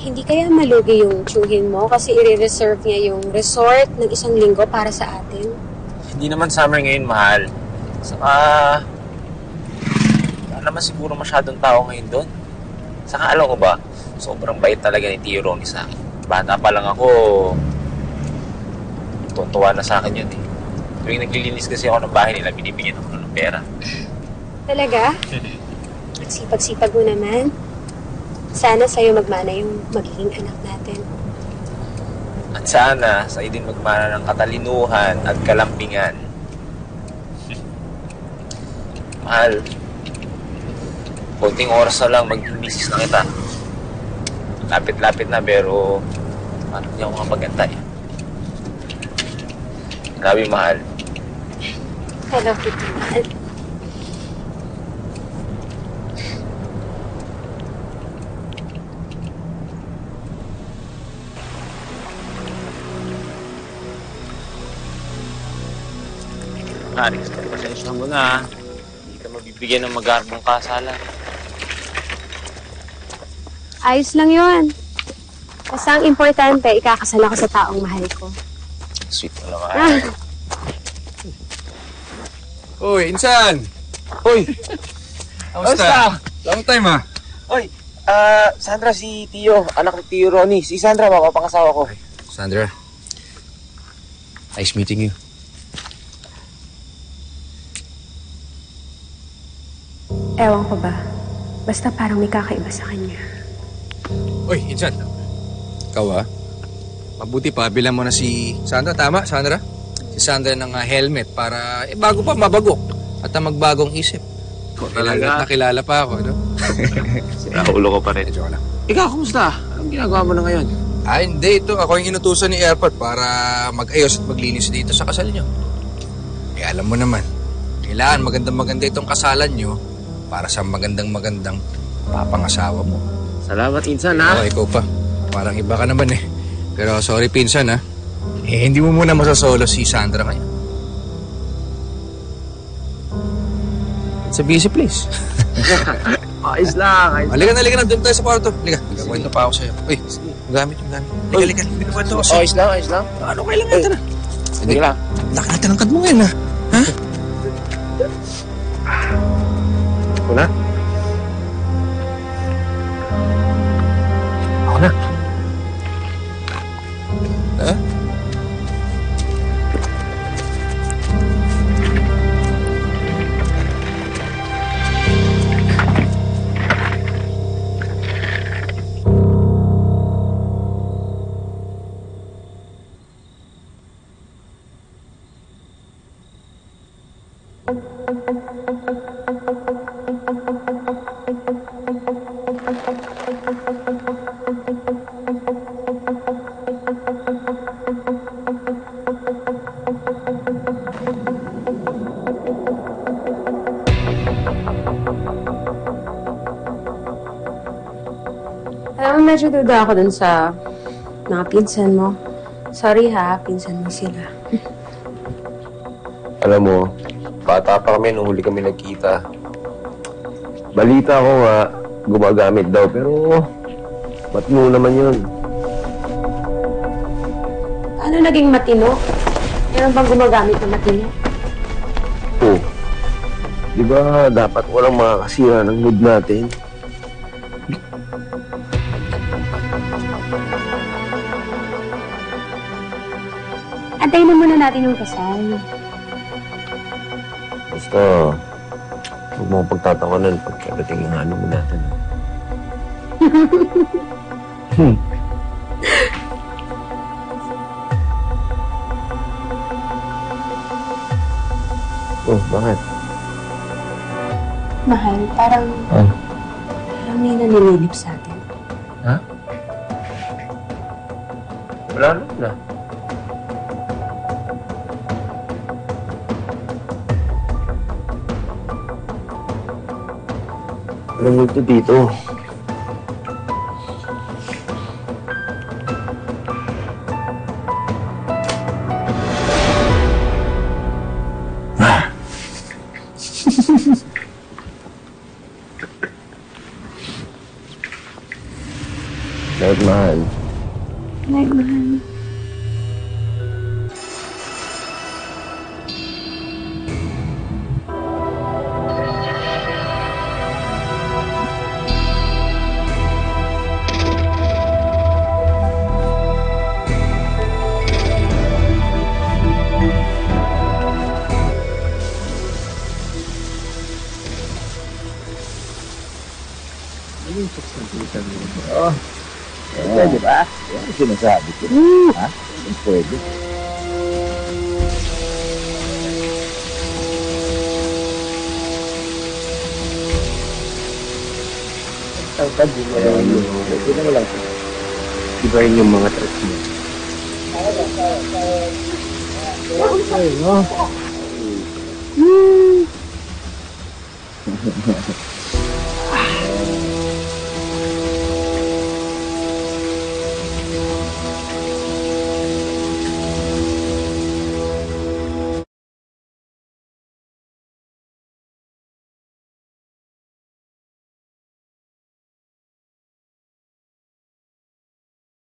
hindi kaya malugi yung tsuhin mo kasi i-reserve niya yung resort ng 1 linggo para sa atin? Hindi naman summer ngayon, mahal. Saka, wala naman siguro masyadong tao ngayon doon. Saka alam ko ba, sobrang bait talaga ni Tio Ronnie sa akin. Bata pa lang ako, tuwa na sa akin yun eh. Tuwing naglilinis kasi ako ng bahay nila, binibigyan ako ng pera. Talaga? At sipag-sipag mo naman. Sana sa'yo magmana yung magiging anak natin. At sana, sa'yo din magmana ng katalinuhan at kalampingan. Mahal, konting oras na lang, mag-misis na kita. Lapit-lapit na, pero parang hindi ako makapagantay. Grabe, mahal. I love you too, mahal. Haring, pasensya mo na. Hindi ka mabibigyan ng magarbong kasalan. Ayos lang yun. Basta ang importante, ikakasal ako sa taong mahal ko. Sweet mo naman. Uy, Insan! Uy! Kamusta? Long time ah. Oy, Sandra, si Tio, anak ni Tio Ronnie. Si Sandra, mapapangasawa ko. Sandra, nice meeting you. Ewan ko ba. Basta parang may kakaiba sa kanya. Uy, Insan. Ikaw ah. Mabuti pa, bilang mo na si Sandra. Tama, Sandra? Si Sandra ng helmet para bago pa mabagok at magbagong isip. Talaga? Nakilala pa ako, no? Sinaulo ko pa rin. Joke lang. Ikaw, kumusta? Anong ginagawa mo na ngayon? Hindi. Ito, ako yung inutusan ni Airport para mag-ayos at maglinis dito sa kasal nyo. Alam mo naman, kailangan magandang-maganda itong kasalan nyo para sa magandang-magandang papangasawa mo. Salamat, Insan, ha? Oo, ikaw pa. Parang iba ka naman eh. Pero sorry, Pinsan, ha? Hindi mo muna masasolo si Sandra ngayon. It's a busy place. Ayos lang. Halika na. Doon tayo sa kwarto. Halika. Kwento pa ako sa'yo. Uy, yung gamit. Halika. Kwento ako sa'yo. Ayos lang. Ano kailan natin na? Hindi lang. Laki natin ang kad mo ngayon, ha? Ha? Ako na? Ako na. Ha? Medyo duda ako dun sa mga pinsan mo. Sorry ha, pinsan mo sila. Alam mo, bata pa kami nung huli kami nagkita. Balita ko nga, gumagamit daw, pero matino naman yun. Paano naging matino? Meron bang gumagamit ng matino? Oh, di ba dapat walang makakasira ng mood natin? Antayin na muna natin yung kasal. Basta, huwag mo pagtatawanan pagkadating yung ano mo natin. Oh, bakit? Mahal, parang may nanililip sa atin. Ha? Wala na. Walang multo dito. Night, mahal. Night, mahal. Oh, pwede ba? Yan ang sinasabi ko. Ha? Pwede. Tangkad yun mo lang yun. Pwede mo lang. Ibahin yung mga tricks mo. Ay, no?